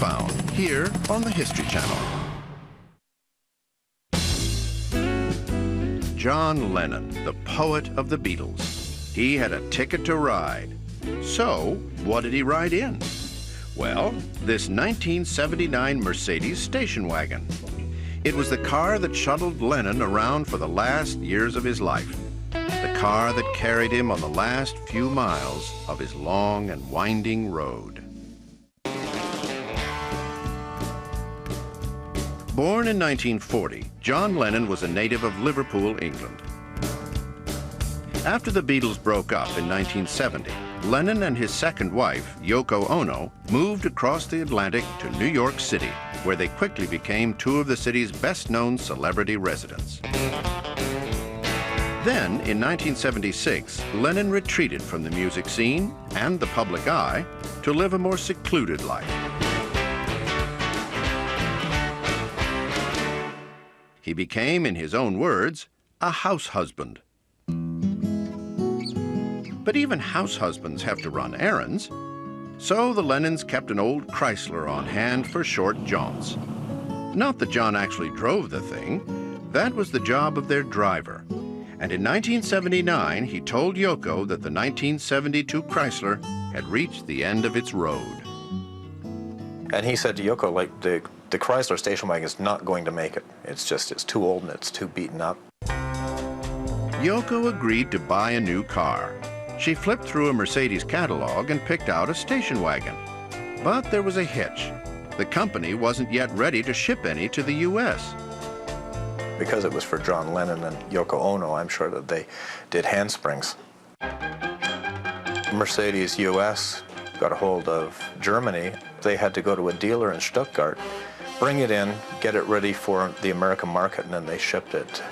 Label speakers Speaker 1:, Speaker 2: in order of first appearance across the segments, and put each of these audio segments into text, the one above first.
Speaker 1: found here on the History Channel. John Lennon, the poet of the Beatles. He had a ticket to ride. So, what did he ride in? Well, this 1979 Mercedes station wagon. It was the car that shuttled Lennon around for the last years of his life. The car that carried him on the last few miles of his long and winding road. Born in 1940, John Lennon was a native of Liverpool, England. After the Beatles broke up in 1970, Lennon and his second wife, Yoko Ono, moved across the Atlantic to New York City, where they quickly became two of the city's best-known celebrity residents. Then, in 1976, Lennon retreated from the music scene and the public eye to live a more secluded life. He became, in his own words, a house husband. But even house husbands have to run errands. So the Lennons kept an old Chrysler on hand for short jaunts. Not that John actually drove the thing. That was the job of their driver. And in 1979, he told Yoko that the 1972 Chrysler had reached the end of its road.
Speaker 2: And he said to Yoko, like, the Chrysler station wagon is not going to make it. It's too old and it's too beaten up.
Speaker 1: Yoko agreed to buy a new car. She flipped through a Mercedes catalog and picked out a station wagon. But there was a hitch. The company wasn't yet ready to ship any to the U.S.
Speaker 2: Because it was for John Lennon and Yoko Ono, I'm sure that they did handsprings. Mercedes US got a hold of Germany. They had to go to a dealer in Stuttgart, bring it in, get it ready for the American market, and then they shipped it.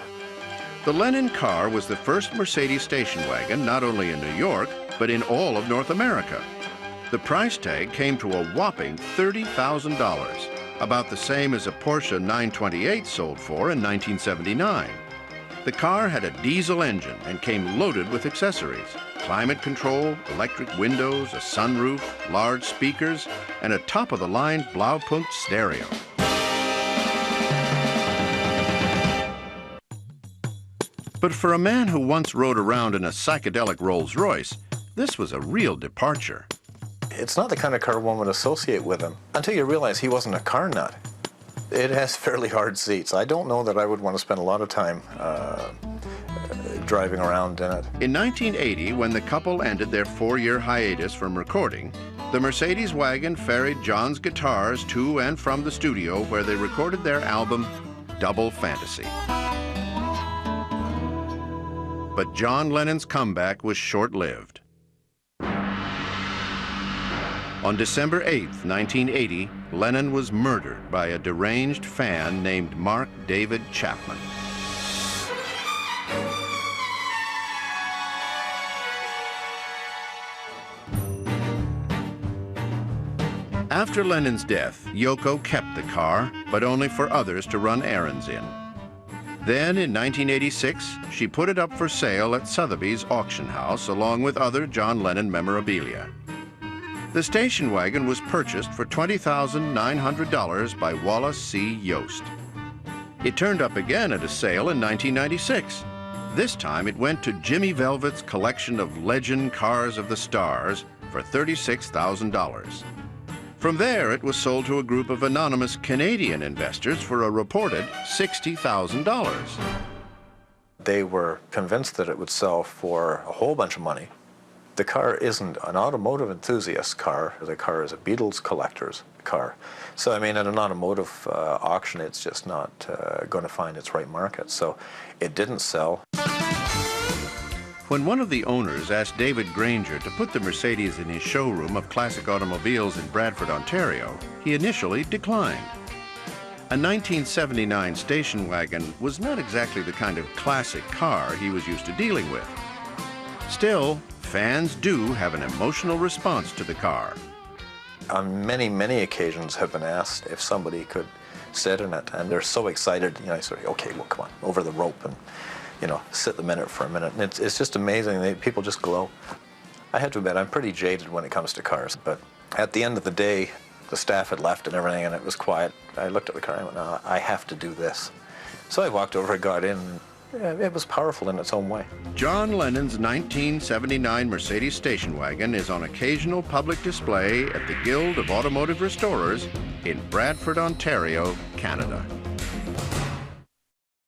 Speaker 1: The Lennon car was the first Mercedes station wagon, not only in New York, but in all of North America. The price tag came to a whopping $30,000, about the same as a Porsche 928 sold for in 1979. The car had a diesel engine and came loaded with accessories: climate control, electric windows, a sunroof, large speakers, and a top-of-the-line Blaupunkt stereo. But for a man who once rode around in a psychedelic Rolls-Royce, this was a real departure.
Speaker 2: It's not the kind of car one would associate with him until you realize he wasn't a car nut. It has fairly hard seats. I don't know that I would want to spend a lot of time driving around in it.
Speaker 1: In 1980, when the couple ended their 4-year hiatus from recording, the Mercedes wagon ferried John's guitars to and from the studio where they recorded their album, Double Fantasy. But John Lennon's comeback was short-lived. On December 8, 1980, Lennon was murdered by a deranged fan named Mark David Chapman. After Lennon's death, Yoko kept the car, but only for others to run errands in. Then, in 1986, she put it up for sale at Sotheby's auction house, along with other John Lennon memorabilia. The station wagon was purchased for $20,900 by Wallace C. Yost. It turned up again at a sale in 1996. This time it went to Jimmy Velvet's collection of legend cars of the stars for $36,000. From there, it was sold to a group of anonymous Canadian investors for a reported $60,000.
Speaker 2: They were convinced that it would sell for a whole bunch of money. The car isn't an automotive enthusiast car. The car is a Beatles collector's car. So, I mean, at an automotive auction, it's just not going to find its right market. So it didn't sell.
Speaker 1: When one of the owners asked David Granger to put the Mercedes in his showroom of classic automobiles in Bradford, Ontario, he initially declined. A 1979 station wagon was not exactly the kind of classic car he was used to dealing with. Still, fans do have an emotional response to the car.
Speaker 2: On many, many occasions have been asked if somebody could sit in it, and they're so excited, you know, I sort of, okay, well, come on, over the rope and, you know, sit the minute for a minute. And it's just amazing. People just glow. I have to admit, I'm pretty jaded when it comes to cars, but at the end of the day, The staff had left and everything, and it was quiet. I looked at the car and I went, no, I have to do this. So I walked over and got in. Yeah, it was powerful in its own way.
Speaker 1: John Lennon's 1979 Mercedes station wagon is on occasional public display at the Guild of Automotive Restorers in Bradford, Ontario, Canada.